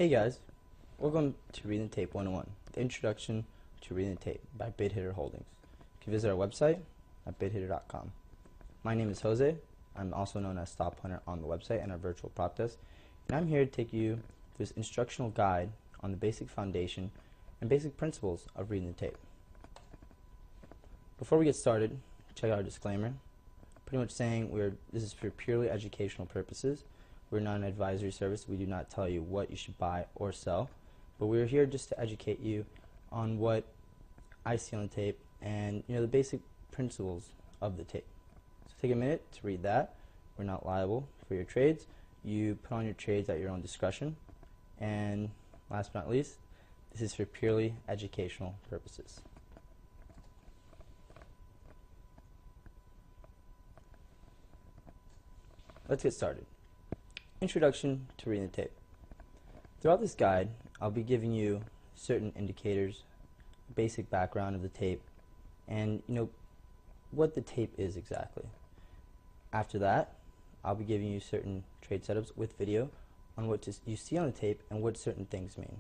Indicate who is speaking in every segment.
Speaker 1: Hey guys, welcome to Reading the Tape 101, the introduction to Reading the Tape by BidHitter Holdings. You can visit our website at bidhitter.com. My name is Jose. I'm also known as Stop Hunter on the website and our virtual prop desk, and I'm here to take you through this instructional guide on the basic foundation and basic principles of reading the tape. Before we get started, check out our disclaimer, pretty much saying this is for purely educational purposes. We're not an advisory service. We do not tell you what you should buy or sell, but we're here just to educate you on what I see on the tape and the basic principles of the tape. So take a minute to read that. We're not liable for your trades. You put on your trades at your own discretion. And last but not least, this is for purely educational purposes. Let's get started. Introduction to reading the tape. Throughout this guide, I'll be giving you certain indicators, basic background of the tape, and what the tape is exactly. After that, I'll be giving you certain trade setups with video on what you see on the tape and what certain things mean.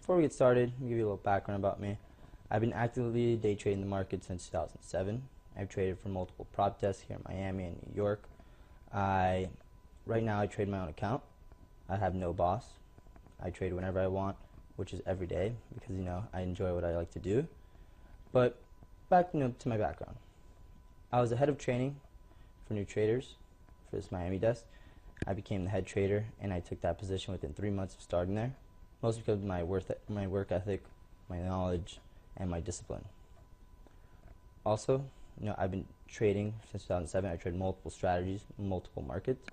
Speaker 1: Before we get started, I'll give you a little background about me. I've been actively day trading the market since 2007. I've traded for multiple prop desks here in Miami and New York. Right now I trade my own account. I have no boss. I trade whenever I want, which is every day because I enjoy what I like to do. But back to my background. I was the head of training for new traders for this Miami desk. I became the head trader and I took that position within 3 months of starting there, mostly because of my work ethic, my knowledge, and my discipline. Also, I've been trading since 2007. I trade multiple strategies, multiple markets,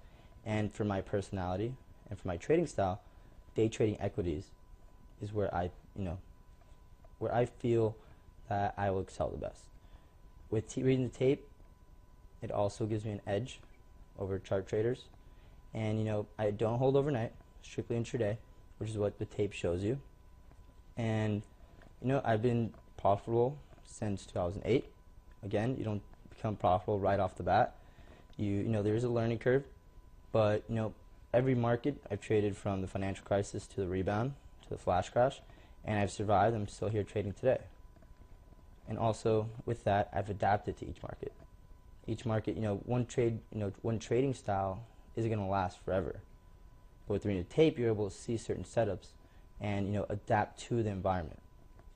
Speaker 1: and for my personality and for my trading style, day trading equities is where I feel that I will excel the best. With reading the tape, it also gives me an edge over chart traders, and I don't hold overnight, strictly intraday, which is what the tape shows you. And I've been profitable since 2008. Again, you don't become profitable right off the bat. There is a learning curve, but every market I've traded from the financial crisis to the rebound to the flash crash, and I've survived. I'm still here trading today. And also with that, I've adapted to each market. Each market, one trading style isn't going to last forever. But with reading the tape, you're able to see certain setups and adapt to the environment.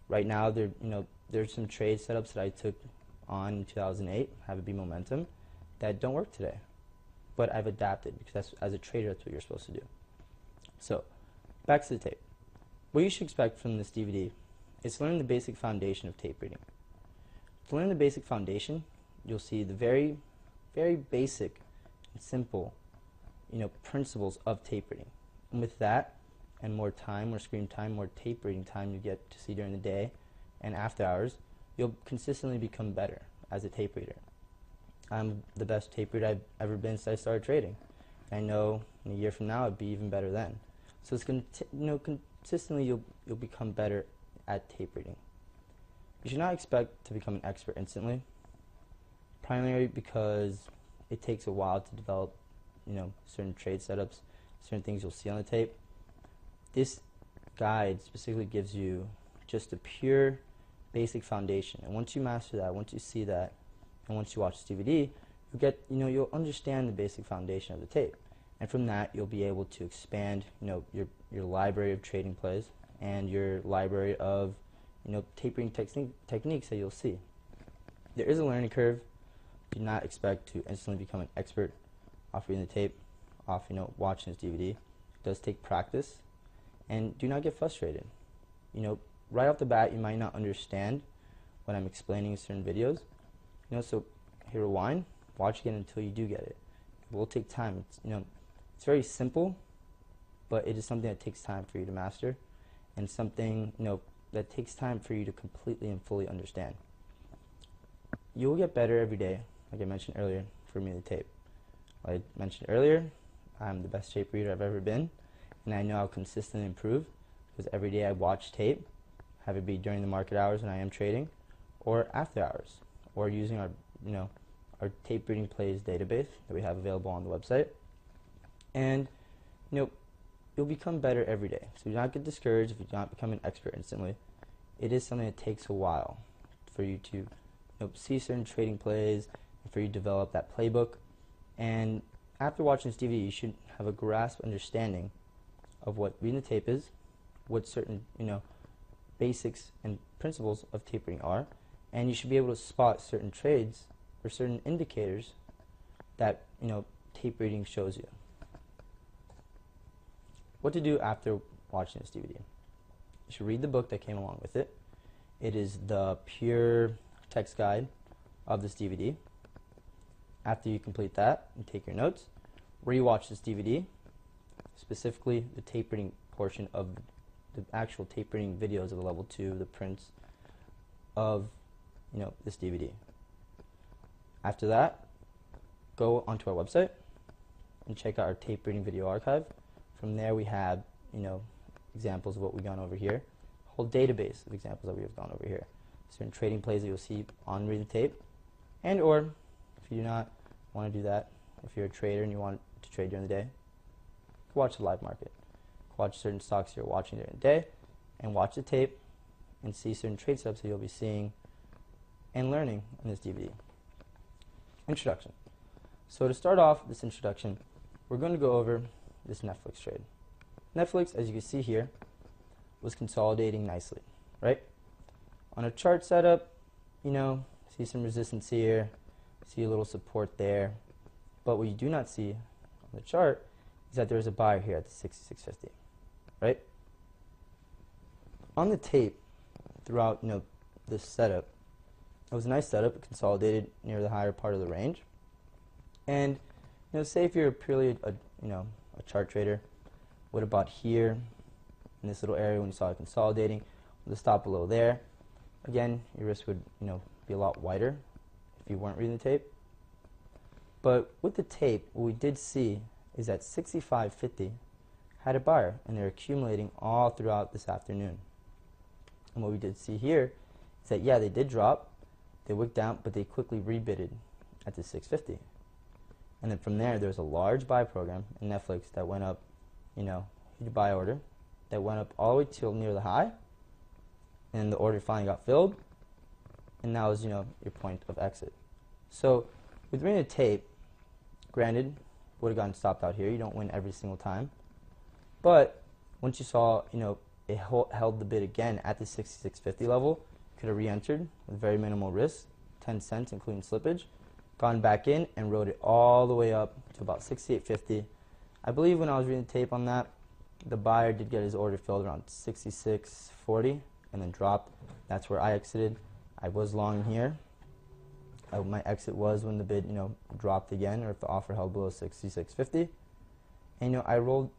Speaker 1: Right now, there's some trade setups that I took on in 2008, have it be momentum, that don't work today. But I've adapted because as a trader, that's what you're supposed to do. So, back to the tape. What you should expect from this DVD is to learn the basic foundation of tape reading. To learn the basic foundation, you'll see the very, very basic and simple, principles of tape reading. And with that, and more time, more screen time, more tape reading time you get to see during the day and after hours, you'll consistently become better as a tape reader. I'm the best tape reader I've ever been since I started trading. I know in a year from now I'd be even better then. So it's consistently you'll become better at tape reading. You should not expect to become an expert instantly, primarily because it takes a while to develop certain trade setups, certain things you'll see on the tape. This guide specifically gives you just a pure basic foundation, and once you master that, once you see that, and once you watch this DVD, you'll understand the basic foundation of the tape, and from that you'll be able to expand your library of trading plays and your library of tapering techniques that you'll see. There is a learning curve. Do not expect to instantly become an expert off reading the tape, off watching this DVD. It does take practice, and do not get frustrated. Right off the bat, you might not understand when I'm explaining in certain videos. So hit rewind, watch again until you do get it. It will take time. It's very simple, but it is something that takes time for you to master, and something that takes time for you to completely and fully understand. You will get better every day, like I mentioned earlier, for me the tape. Like I mentioned earlier, I'm the best tape reader I've ever been, and I know I'll consistently improve because every day I watch tape, have it be during the market hours when I am trading, or after hours, or using our tape reading plays database that we have available on the website. And you'll become better every day. So do not get discouraged if you do not become an expert instantly. It is something that takes a while for you to see certain trading plays and for you to develop that playbook. And after watching this DVD, you should have a grasp understanding of what reading the tape is, what certain basics and principles of tape reading are, and you should be able to spot certain trades or certain indicators that tape reading shows you. What to do after watching this DVD? You should read the book that came along with it. It is the pure text guide of this DVD. After you complete that and take your notes, rewatch this DVD, specifically the tape reading portion of the actual tape reading videos of the level 2, the prints of this DVD. After that, go onto our website and check out our tape reading video archive. From there we have examples of what we've gone over here, a whole database of examples that we have gone over here, certain trading plays that you'll see on Read the Tape, and or if you do not want to do that, if you're a trader and you want to trade during the day, watch the live market. Watch certain stocks you're watching during the day, and watch the tape and see certain trade steps that you'll be seeing and learning in this DVD. Introduction. So to start off this introduction, we're going to go over this Netflix trade. Netflix, as you can see here, was consolidating nicely, right? On a chart setup, see some resistance here, see a little support there, but what you do not see on the chart is that there's a buyer here at the 66.50, right? On the tape, throughout this setup, it was a nice setup. It consolidated near the higher part of the range, and say if you're purely a chart trader, what about here in this little area when you saw it consolidating with a stop below there? Again, your risk would be a lot wider if you weren't reading the tape. But with the tape, what we did see is that 65.50 had a buyer, and they're accumulating all throughout this afternoon. And what we did see here is that they did drop, they wicked down, but they quickly rebitted at the 6.50. And then from there was a large buy program in Netflix that went up, huge buy order that went up all the way till near the high, and the order finally got filled, and that was your point of exit. So with reading the tape, granted, would have gotten stopped out here. You don't win every single time, but once you saw it held the bid again at the 66.50 level, could have re-entered with very minimal risk, 10 cents including slippage, gone back in and rode it all the way up to about 68.50. I believe when I was reading the tape on that, the buyer did get his order filled around 66.40 and then dropped. That's where I exited. I was long here. My exit was when the bid dropped again, or if the offer held below 66.50. And I rolled,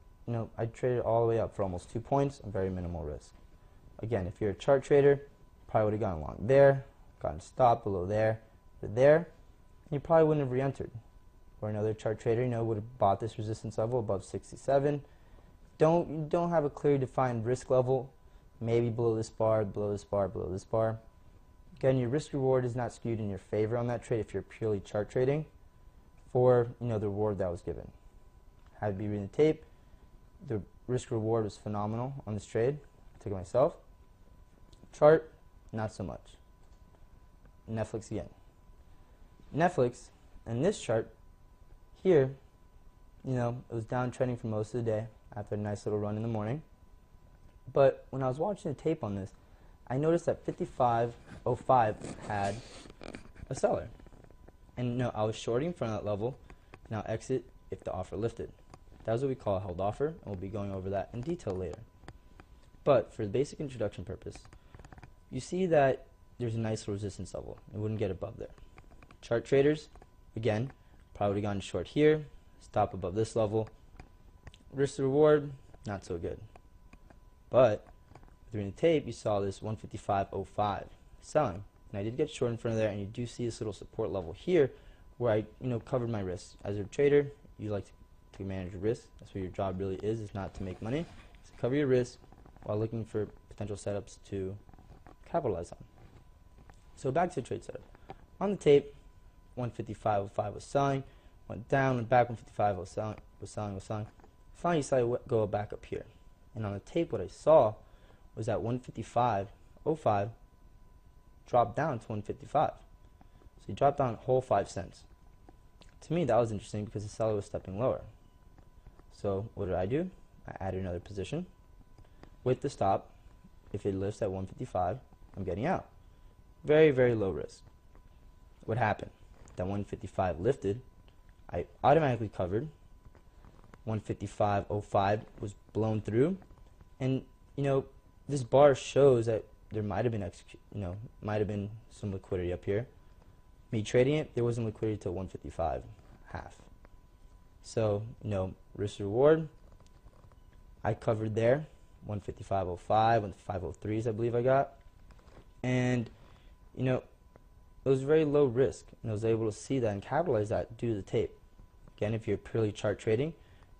Speaker 1: I traded all the way up for almost 2 points on very minimal risk. Again, if you're a chart trader, probably would have gone along there, gotten stopped below there, or there, and you probably wouldn't have re-entered. Or another chart trader, would have bought this resistance level above 67. You don't have a clearly defined risk level, maybe below this bar, below this bar, below this bar. Again, your risk reward is not skewed in your favor on that trade if you're purely chart trading for the reward that was given. Had to be reading the tape. The risk reward was phenomenal on this trade. I took it myself. Chart, not so much. Netflix again. Netflix, and this chart here, it was downtrending for most of the day after a nice little run in the morning. But when I was watching the tape on this, I noticed that 55.05 had a seller. And I was shorting from that level. Now exit if the offer lifted. That was what we call a held offer, and we'll be going over that in detail later. But for the basic introduction purpose, you see that there's a nice resistance level. It wouldn't get above there. Chart traders, again, probably would have gone short here, stop above this level. Risk to reward, not so good. But during the tape, you saw this 155.05 selling. And I did get short in front of there, and you do see this little support level here where I covered my risks. As a trader, you like to manage your risk. That's what your job really is not to make money. It's to cover your risk while looking for potential setups to capitalize on. So back to the trade setup. On the tape, 155.05 was selling, went down, went back, 155 was selling. Finally, decided to go back up here. And on the tape, what I saw was that 155.05 dropped down to 155. So he dropped down a whole 5 cents. To me, that was interesting because the seller was stepping lower. So what did I do? I added another position with the stop. If it lifts at 155, I'm getting out. Very, very low risk. What happened? That 155 lifted. I automatically covered. 155.05 was blown through, and this bar shows that there might have been some liquidity up here. Me trading it, there wasn't liquidity till 155 half. So risk reward, I covered there 155.05, 155.03s I believe I got, and it was very low risk, and I was able to see that and capitalize that due to the tape. Again, if you're purely chart trading,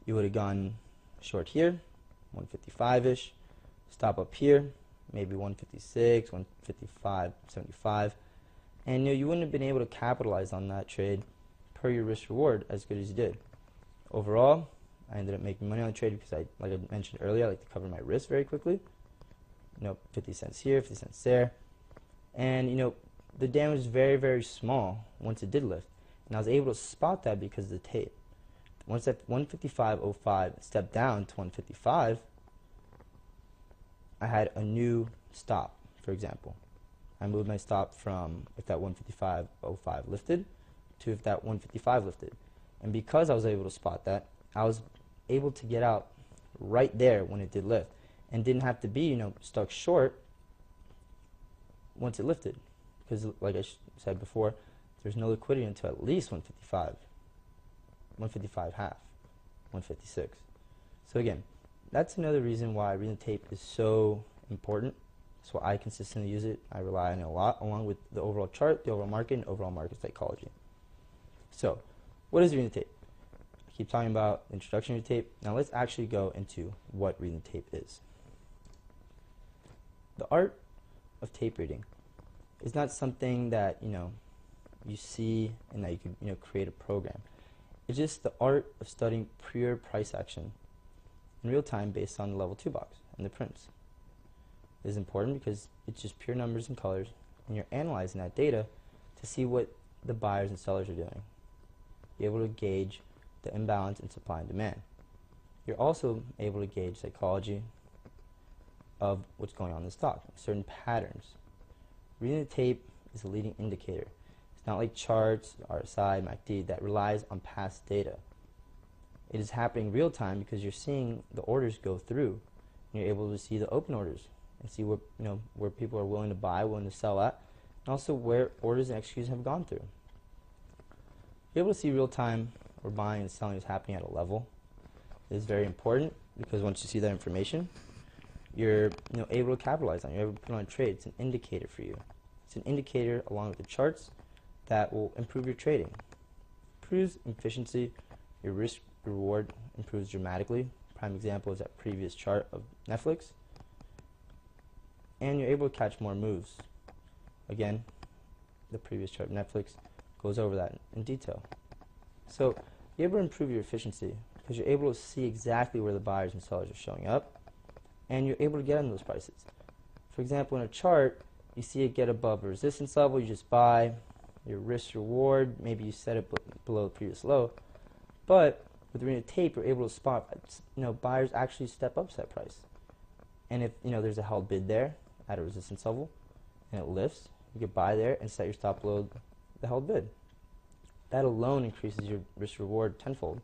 Speaker 1: you would have gone short here, 155-ish, stop up here, maybe 156, 155.75, and you wouldn't have been able to capitalize on that trade per your risk reward as good as you did. Overall, I ended up making money on the trade because like I mentioned earlier, I like to cover my risk very quickly. 50 cents here, 50 cents there, and the damage is very, very small once it did lift, and I was able to spot that because of the tape. Once that 155.05 stepped down to 155, I had a new stop. For example, I moved my stop from if that 155.05 lifted to if that 155 lifted, and because I was able to spot that, I was able to get out right there when it did lift, and didn't have to be stuck short once it lifted, because like I said before, there's no liquidity until at least 155. 155 half, 156. So again, that's another reason why reading the tape is so important. That's why I consistently use it. I rely on it a lot, along with the overall chart, the overall market, and overall market psychology. So, what is reading the tape? I keep talking about the introduction to tape. Now let's actually go into what reading the tape is. The art of tape reading is not something that you see and that you can create a program. It's just the art of studying pure price action in real time based on the level 2 box and the prints. It is important because it's just pure numbers and colors, and you're analyzing that data to see what the buyers and sellers are doing. Be able to gauge the imbalance in supply and demand. You're also able to gauge psychology of what's going on in the stock, certain patterns. Reading the tape is a leading indicator. It's not like charts, RSI, MACD that relies on past data. It is happening real time because you're seeing the orders go through, and you're able to see the open orders and see where people are willing to buy, willing to sell at, and also where orders and executions have gone through. You're able to see real time where buying and selling is happening at a level. It is very important because once you see that information, you're able to capitalize on it. You're able to put on a trade. It's an indicator for you. It's an indicator along with the charts that will improve your trading. Improves efficiency. Your risk reward improves dramatically. Prime example is that previous chart of Netflix. And you're able to catch more moves. Again, the previous chart of Netflix goes over that in detail. So you're able to improve your efficiency because you're able to see exactly where the buyers and sellers are showing up, and you're able to get on those prices. For example, in a chart, you see it get above a resistance level, you just buy. Your risk reward, maybe you set it below the previous low, but with reading the tape, you're able to spot buyers actually step up to that price. And if there's a held bid there at a resistance level and it lifts, you could buy there and set your stop below the held bid. That alone increases your risk reward tenfold.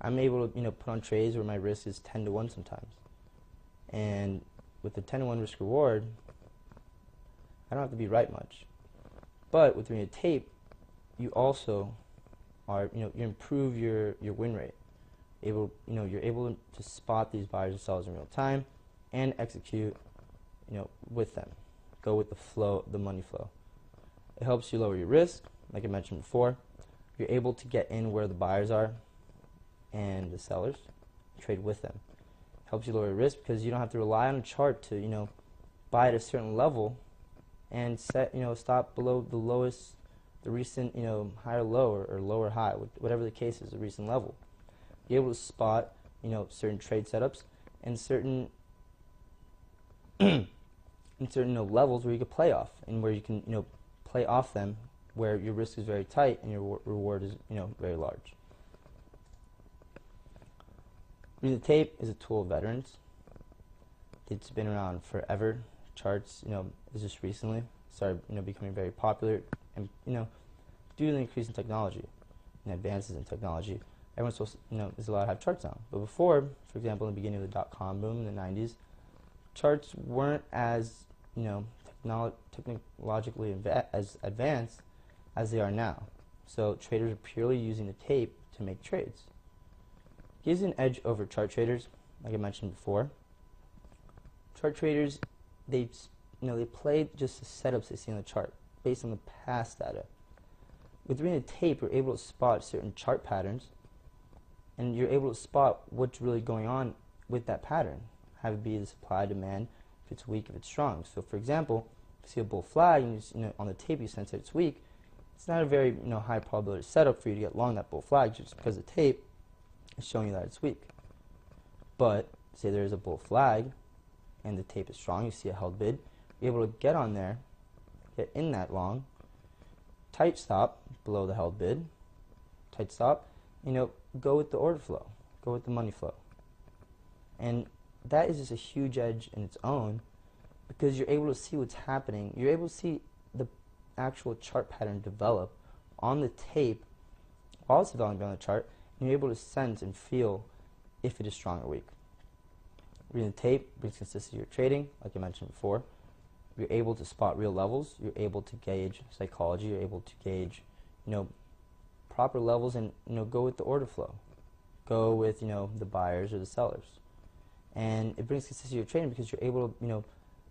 Speaker 1: I'm able to put on trades where my risk is 10 to 1 sometimes. And with the 10 to 1 risk reward, I don't have to be right much. But with reading a tape, you also are you improve your win rate. You're able to spot these buyers and sellers in real time and execute with them. Go with the flow, the money flow. It helps you lower your risk, like I mentioned before. You're able to get in where the buyers are and the sellers, trade with them. Helps you lower your risk because you don't have to rely on a chart to buy at a certain level and set stop below the lowest, the recent higher low or lower high, whatever the case is, the recent level. Be able to spot certain trade setups and certain and certain levels where you can play off and where you can play off them, where your risk is very tight and your reward is very large. Reading the tape is a tool of veterans. It's been around forever. Charts, is just recently started, becoming very popular, and due to the increase in technology and advances in technology, everyone's supposed to, is allowed to have charts now. But before, for example, in the beginning of the .com boom in the 90s, charts weren't as, technologically as advanced as they are now. So traders are purely using the tape to make trades. It gives you an edge over chart traders, like I mentioned before. Chart traders, they play just the setups they see on the chart based on the past data. With reading the tape, you're able to spot certain chart patterns, and you're able to spot what's really going on with that pattern. Have it be the supply, demand, if it's weak, if it's strong. So, for example, if you see a bull flag and on the tape you sense that it's weak, it's not a very high probability setup for you to get long that bull flag just because the tape is showing you that it's weak. But say there's a bull flag and the tape is strong, you see a held bid, you're able to get on there, get in that long, tight stop below the held bid, tight stop, go with the order flow, go with the money flow. And that is just a huge edge in its own, because you're able to see what's happening. You're able to see the actual chart pattern develop on the tape while it's developing on the chart, and you're able to sense and feel if it is strong or weak. Reading the tape brings consistency to your trading, like I mentioned before. You're able to spot real levels. You're able to gauge psychology. You're able to gauge, proper levels, and go with the order flow. Go with the buyers or the sellers, and it brings consistency to your trading because you're able to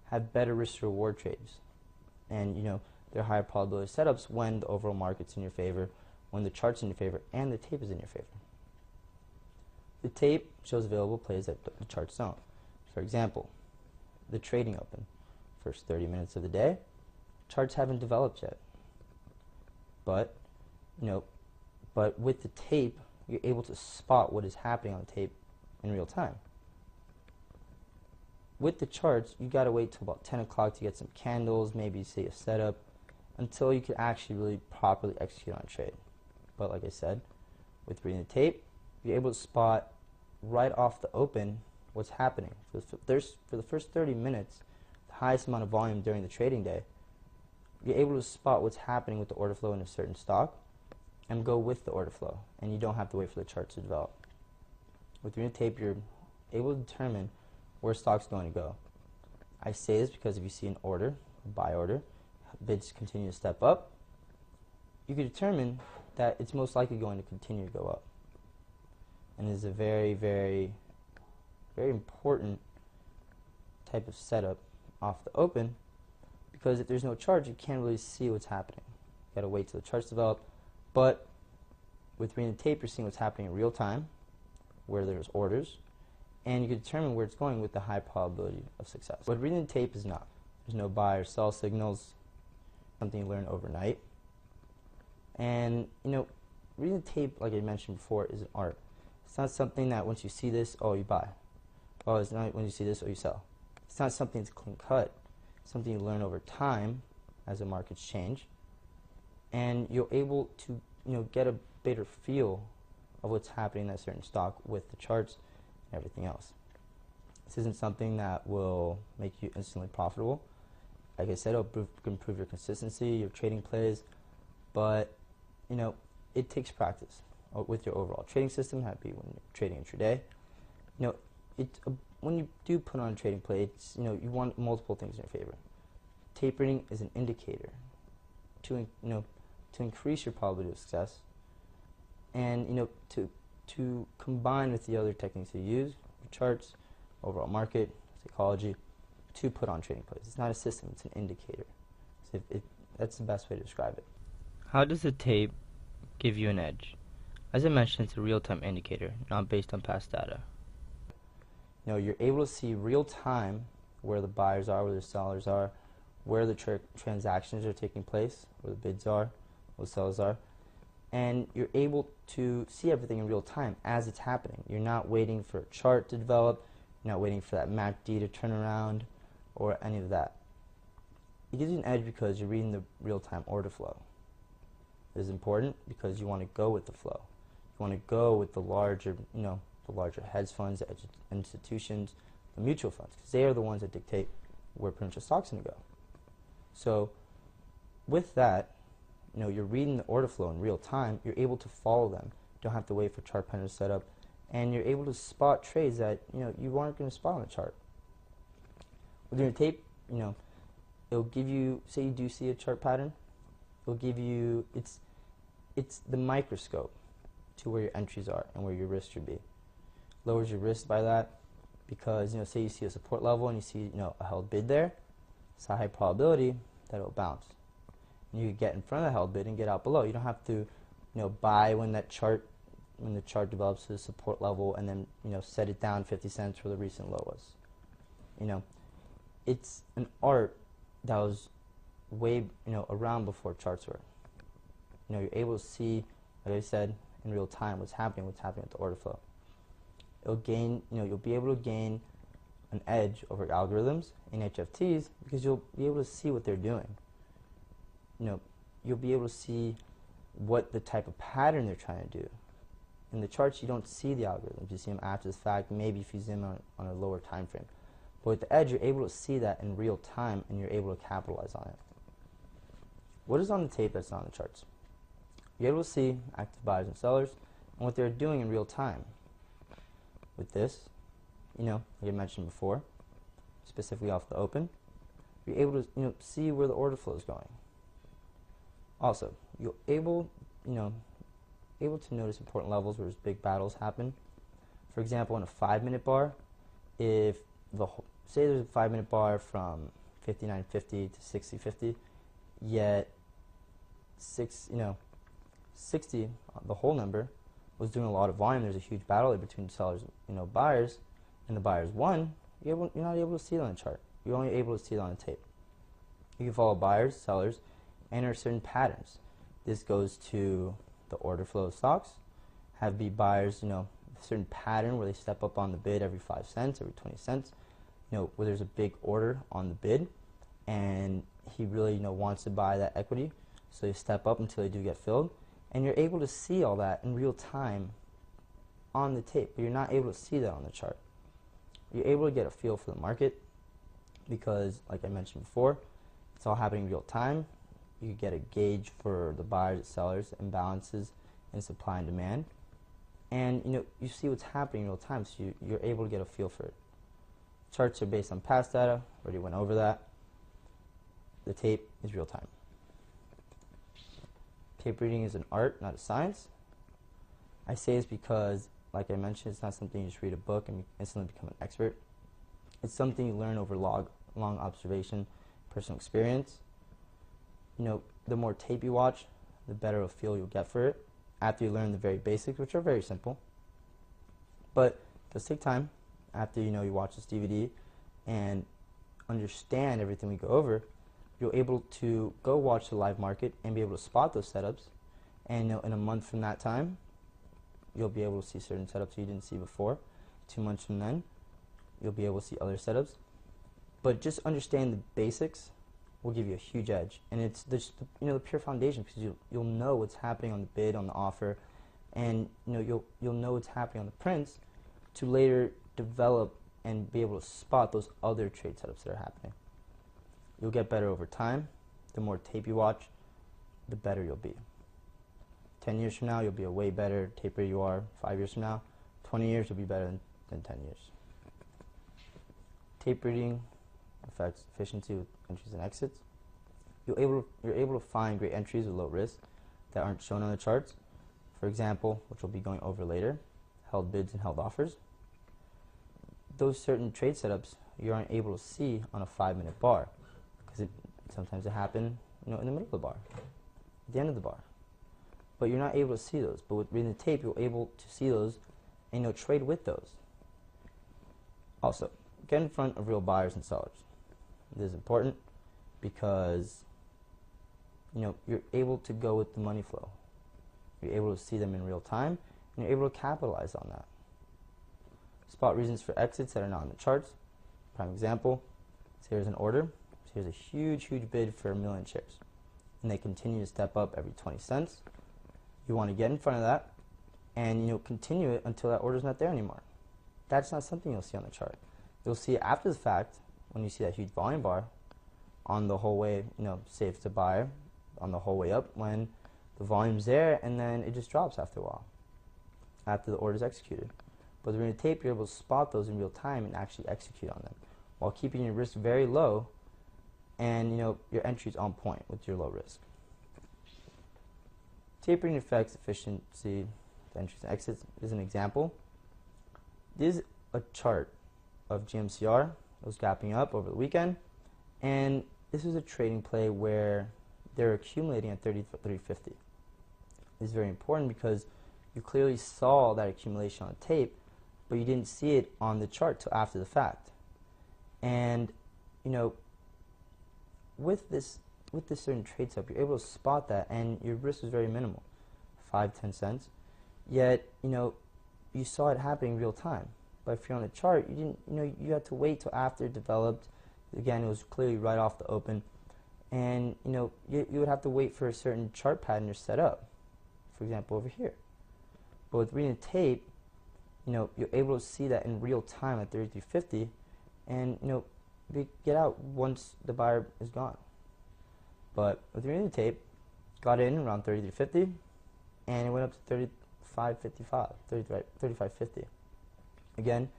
Speaker 1: have better risk to reward trades, and there are higher probability setups when the overall market's in your favor, when the chart's in your favor, and the tape is in your favor. The tape shows available plays that the charts don't. For example, the trading open, first 30 minutes of the day, charts haven't developed yet. But, but with the tape, you're able to spot what is happening on the tape in real time. With the charts, you gotta wait till about 10 o'clock to get some candles, maybe say a setup, until you can actually really properly execute on a trade. But like I said, with reading the tape, you're able to spot right off the open what's happening. For the first 30 minutes, the highest amount of volume during the trading day, you're able to spot what's happening with the order flow in a certain stock and go with the order flow, and you don't have to wait for the chart to develop. With reading the tape, you're able to determine where stock's going to go. I say this because if you see an order, a buy order, bids continue to step up, you can determine that it's most likely going to continue to go up. And it is a very, very, very important type of setup off the open, because if there's no chart, you can't really see what's happening. You gotta wait till the charts develop. But with reading the tape, you're seeing what's happening in real time, where there's orders, and you can determine where it's going with the high probability of success. What reading the tape is not. There's no buy or sell signals, something you learn overnight. And, reading the tape, like I mentioned before, is an art. It's not something that once you see this, oh, you buy. Oh, it's not when you see this, oh, you sell. It's not something that's clean cut. It's something you learn over time as the markets change. And you're able to, get a better feel of what's happening in that certain stock with the charts and everything else. This isn't something that will make you instantly profitable. Like I said, it'll improve your consistency, your trading plays, but, it takes practice with your overall trading system. That'd be when you're trading intraday. When you do put on a trading play, it's, you want multiple things in your favor. Tape reading is an indicator to increase your probability of success, and to combine with the other techniques you use, your charts, overall market, psychology, to put on trading plays. It's not a system; it's an indicator. So that's the best way to describe it. How does the tape give you an edge? As I mentioned, it's a real-time indicator, not based on past data. You're able to see real-time where the buyers are, where the sellers are, where the transactions are taking place, where the bids are, where the sellers are. and you're able to see everything in real time as it's happening. You're not waiting for a chart to develop, you're not waiting for that MACD to turn around, or any of that. It gives you an edge because you're reading the real-time order flow. It is important because you want to go with the flow. You want to go with the larger, the larger hedge funds, the institutions, the mutual funds, because they are the ones that dictate where pretty much the stock's going to go. So with that, you're reading the order flow in real time. You're able to follow them. You don't have to wait for chart pattern to set up, and you're able to spot trades that you aren't going to spot on the chart. With your tape, it'll give you, say you do see a chart pattern, it'll give you, it's the microscope to where your entries are and where your risk should be. Lowers your risk by that because, say you see a support level and you see, a held bid there, it's a high probability that it'll bounce. And you can get in front of the held bid and get out below. You don't have to, buy when the chart develops to the support level and then, set it down 50 cents where the recent low was. It's an art that was way, around before charts were. You're able to see, like I said, in real time what's happening with the order flow. It'll gain, you'll be able to gain an edge over algorithms in HFTs because you'll be able to see what they're doing. You'll be able to see what the type of pattern they're trying to do. In the charts, you don't see the algorithms. You see them after the fact, maybe if you zoom on a lower time frame. But with the edge, you're able to see that in real time, and you're able to capitalize on it. What is on the tape that's not on the charts? You're able to see active buyers and sellers and what they're doing in real time. With this, like I mentioned before, specifically off the open, you're able to see where the order flow is going. Also, you're able to notice important levels where there's big battles happen. For example, in a 5-minute bar, if say there's a 5-minute bar from 59.50 to 60.50, yet 60, the whole number, was doing a lot of volume. There's a huge battle there between sellers, buyers, and the buyers won. You're not able to see it on the chart. You're only able to see it on the tape. You can follow buyers, sellers, and there are certain patterns. This goes to the order flow of stocks. Have be buyers, a certain pattern where they step up on the bid every 5 cents, every 20 cents, where there's a big order on the bid, and he really, wants to buy that equity, so they step up until they do get filled, and you're able to see all that in real time on the tape, but you're not able to see that on the chart. You're able to get a feel for the market because, like I mentioned before, it's all happening in real time. You get a gauge for the buyers and sellers, imbalances in supply and demand, and you see what's happening in real time, so you're able to get a feel for it. Charts are based on past data. Already went over that. The tape is real time. Tape reading is an art, not a science. I say this because, like I mentioned, it's not something you just read a book and instantly become an expert. It's something you learn over long observation, personal experience. The more tape you watch, the better a feel you'll get for it after you learn the very basics, which are very simple. But it does take time after you watch this DVD and understand everything we go over. You're able to go watch the live market and be able to spot those setups. And in a month from that time, you'll be able to see certain setups you didn't see before. 2 months from then, you'll be able to see other setups. But just understand the basics will give you a huge edge, and it's the pure foundation because you'll know what's happening on the bid, on the offer, and you'll know what's happening on the prints to later develop and be able to spot those other trade setups that are happening. You'll get better over time. The more tape you watch, the better you'll be. 10 years from now, you'll be a way better taper you are. 5 years from now, 20 years, you'll be better than 10 years. Tape reading affects efficiency with entries and exits. You're able to find great entries with low risk that aren't shown on the charts. For example, which we'll be going over later, held bids and held offers. Those certain trade setups you aren't able to see on a 5-minute bar because sometimes it happen in the middle of the bar, at the end of the bar. But you're not able to see those. But with reading the tape, you're able to see those and trade with those. Also, get in front of real buyers and sellers. This is important because you're able to go with the money flow. You're able to see them in real time, and you're able to capitalize on that. Spot reasons for exits that are not in the charts. Prime example, so here's an order. So here's a huge bid for 1 million shares. And they continue to step up every 20 cents. You want to get in front of that and continue it until that order's not there anymore. That's not something you'll see on the chart. You'll see it after the fact when you see that huge volume bar on the whole way, say if it's a buyer, on the whole way up when the volume's there, and then it just drops after a while, after the order's executed. But with Arena Tape, you're able to spot those in real time and actually execute on them while keeping your risk very low, and your entry's on point with your low risk. Tapering affects efficiency, the entries and exits is an example. This is a chart of GMCR. It was gapping up over the weekend, and this was a trading play where they're accumulating at 33.50. This is very important because you clearly saw that accumulation on tape, but you didn't see it on the chart till after the fact. And with this certain trade setup, you're able to spot that, and your risk was very minimal, 5-10 cents. Yet you saw it happening real time. But if you're on the chart, you didn't. You had to wait till after it developed. Again, it was clearly right off the open, and you would have to wait for a certain chart pattern to set up. For example, over here. But with reading tape, you're able to see that in real time at 33.50, and get out once the buyer is gone. But with reading tape, got in around 33.50, and it went up to 35.55, 35.50. Again,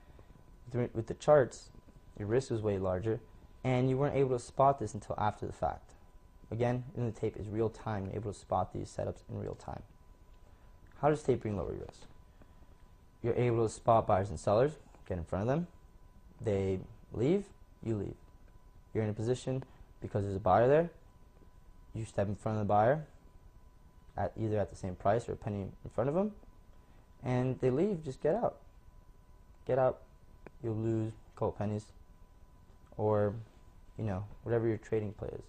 Speaker 1: with the charts, your risk was way larger, and you weren't able to spot this until after the fact. Again, in the tape is real time. You're able to spot these setups in real time. How does tapering lower your risk? You're able to spot buyers and sellers, get in front of them. They leave, you leave. You're in a position because there's a buyer there. You step in front of the buyer, either at the same price or a penny in front of them, and they leave. Just get out. Get out. You'll lose a couple pennies, or whatever your trading play is.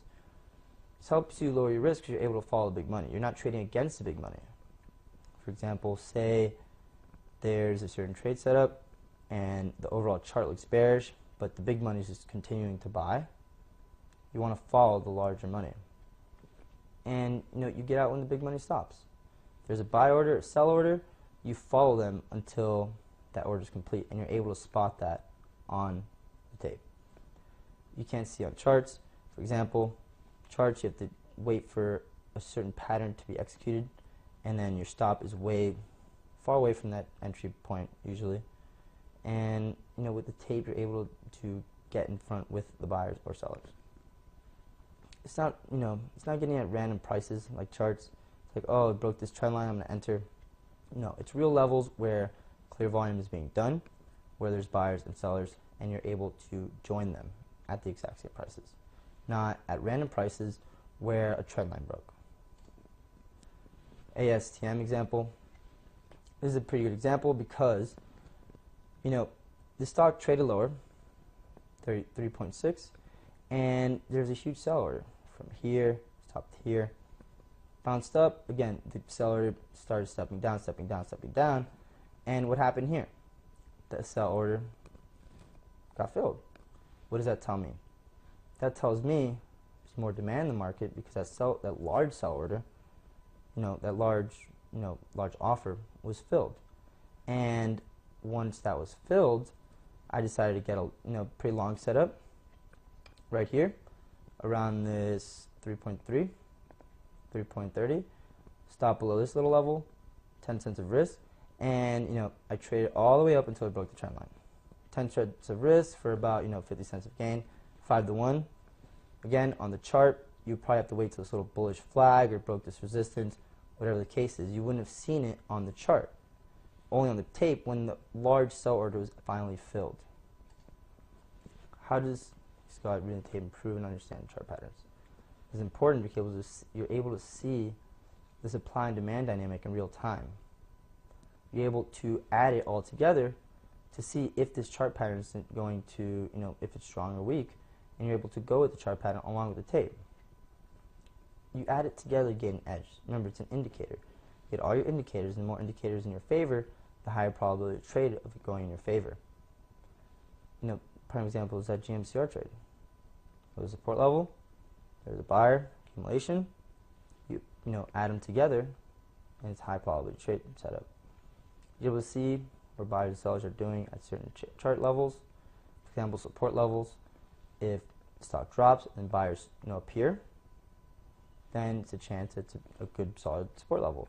Speaker 1: This helps you lower your risk because you're able to follow the big money. You're not trading against the big money. For example, say there's a certain trade setup and the overall chart looks bearish, but the big money is just continuing to buy. You want to follow the larger money. And you get out when the big money stops. If there's a buy order, a sell order, you follow them until that order is complete, and you're able to spot that on the tape. You can't see on charts. For example, charts, you have to wait for a certain pattern to be executed, and then your stop is far away from that entry point usually. And with the tape, you're able to get in front with the buyers or sellers. It's not it's not getting at random prices like charts. It's like, oh, it broke this trend line, I'm going to enter. No, it's real levels where clear volume is being done, where there's buyers and sellers, and you're able to join them at the exact same prices, not at random prices where a trend line broke. ASTM example. This is a pretty good example because the stock traded lower, 33.6, and there's a huge sell order from here, top to here, bounced up. Again, the seller started stepping down, and what happened here? The sell order got filled. What does that tell me? That tells me there's more demand in the market because that large sell order, that large offer was filled. And once that was filled, I decided to get a pretty long setup right here around this 3.3, 3.30, stop below this little level, 10 cents of risk, and I traded all the way up until it broke the trend line. 10 cents of risk for about 50 cents of gain, 5 to 1. Again, on the chart, you probably have to wait till this little bullish flag or broke this resistance, whatever the case is. You wouldn't have seen it on the chart, only on the tape when the large sell order was finally filled. How does Scott reading the tape improve and understand chart patterns? It's important because you're able to see the supply and demand dynamic in real time. You're able to add it all together to see if this chart pattern is going to, if it's strong or weak, and you're able to go with the chart pattern along with the tape. You add it together to get an edge. Remember, it's an indicator. get all your indicators, and the more indicators in your favor, the higher probability of trade of it going in your favor. Prime example is that GMCR trade. There's a support level, there's a buyer, accumulation, you add them together, and it's high probability trade setup. You're able to see where buyers and sellers are doing at certain chart levels. For example, support levels. If the stock drops and buyers appear, then it's a chance it's a good solid support level.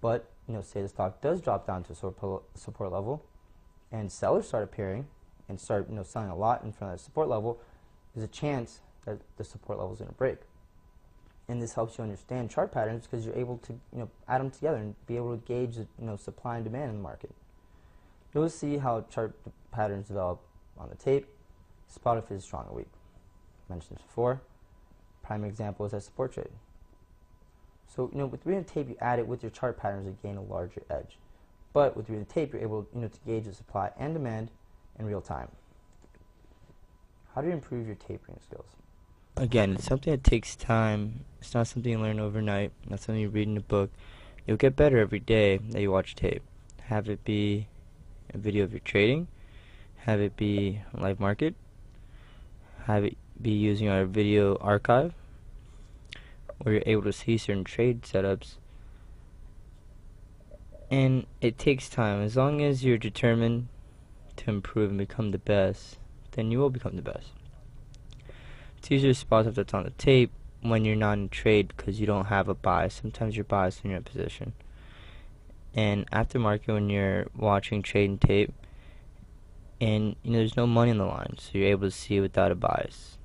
Speaker 1: But say the stock does drop down to a support level, and sellers start appearing and start selling a lot in front of the support level, there's a chance that the support level is going to break. And this helps you understand chart patterns because you're able to add them together and be able to gauge supply and demand in the market. You'll see how chart patterns develop on the tape. Spot if it is strong or weak. Mentioned this before. Prime example is that support trade. So with reading the tape, you add it with your chart patterns to gain a larger edge. But with reading the tape, you're able to gauge the supply and demand in real time. How do you improve your tapering skills? Again, it's something that takes time. It's not something you learn overnight. Not something you read in a book. You'll get better every day that you watch tape. Have it be a video of your trading. Have it be a live market. Have it be using our video archive, where you're able to see certain trade setups. And it takes time. As long as you're determined to improve and become the best, then you will become the best. It's easier to spot stuff that's on the tape when you're not in trade because you don't have a bias. Sometimes you're biased when you're in position. And aftermarket, when you're watching trade and tape, and there's no money on the line, so you're able to see without a bias.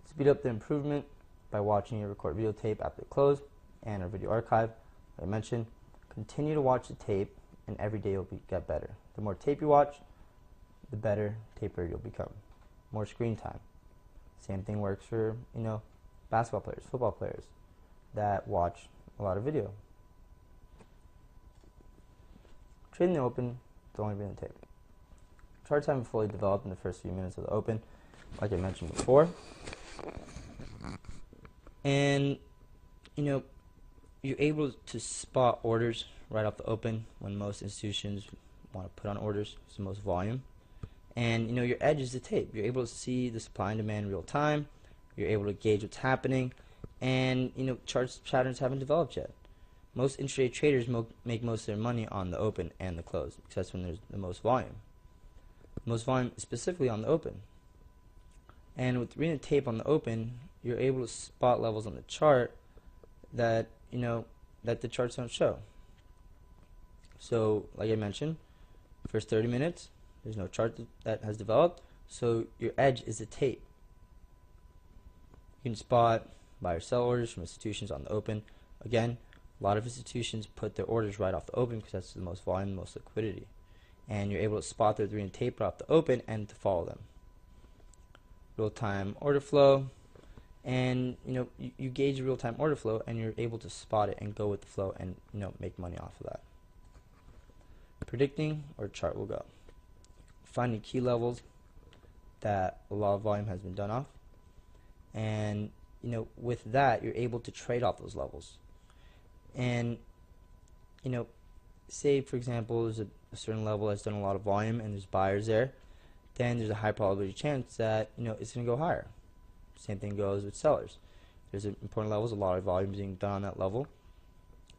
Speaker 1: Speed up the improvement by watching your record video tape after the close and our video archive. Like I mentioned, continue to watch the tape, and every day you'll get better. The more tape you watch, the better taper you'll become. More screen time. Same thing works for basketball players, football players that watch a lot of video. Trading the open, don't only read the tape. Charts haven't fully developed in the first few minutes of the open, like I mentioned before. And you're able to spot orders right off the open when most institutions want to put on orders. It's the most volume. And your edge is the tape. You're able to see the supply and demand in real time. You're able to gauge what's happening. And charts patterns haven't developed yet. Most intraday traders make most of their money on the open and the close because that's when there's the most volume. Most volume specifically on the open. And with reading the tape on the open, you're able to spot levels on the chart that that the charts don't show. So, like I mentioned, first 30 minutes, there's no chart that has developed, so your edge is the tape. You can spot buyer sell orders from institutions on the open. Again, a lot of institutions put their orders right off the open because that's the most volume, most liquidity. And you're able to spot their reading tape right off the open and to follow them. Real-time order flow, and you gauge real-time order flow, and you're able to spot it and go with the flow and make money off of that. Predicting where chart will go. Finding key levels that a lot of volume has been done off, and with that you're able to trade off those levels. And say for example there's a certain level that's done a lot of volume and there's buyers there, then there's a high probability chance that it's going to go higher. Same thing goes with sellers. There's important levels, a lot of volume being done on that level.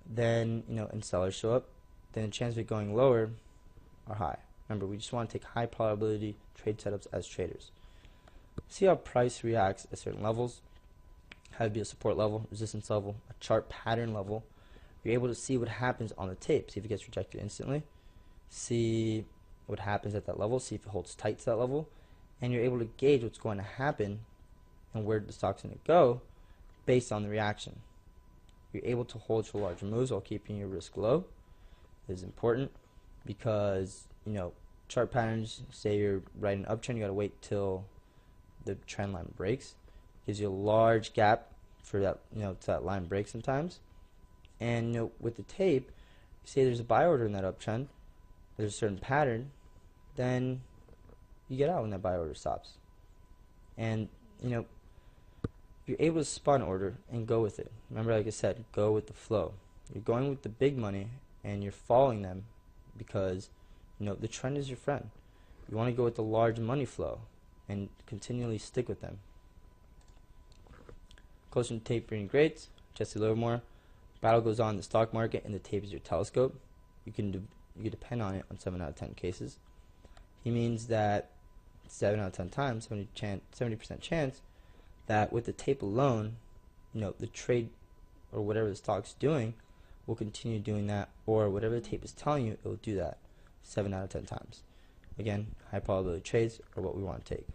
Speaker 1: Then and sellers show up, then the chance of it going lower are high. Remember, we just want to take high probability trade setups as traders. See how price reacts at certain levels. Have it be a support level, resistance level, a chart pattern level. You're able to see what happens on the tape. See if it gets rejected instantly. See what happens at that level. See if it holds tight to that level. And you're able to gauge what's going to happen and where the stock's going to go based on the reaction. You're able to hold for larger moves while keeping your risk low. This is important because chart patterns, say you're right in an uptrend, you got to wait till the trend line breaks. Gives you a large gap for that to that line break sometimes. And with the tape, say there's a buy order in that uptrend, there's a certain pattern, then you get out when that buy order stops. And you're able to spot an order and go with it. Remember, like I said, go with the flow. You're going with the big money and you're following them because the trend is your friend. You want to go with the large money flow and continually stick with them. Closing tapering grades, Jesse Livermore. Battle goes on in the stock market and the tape is your telescope. You can depend on it on 7 out of 10 cases. He means that 7 out of 10 times, 70% chance that with the tape alone, the trade or whatever the stock's doing will continue doing that, or whatever the tape is telling you, it will do that 7 out of 10 times. Again, high probability trades are what we want to take.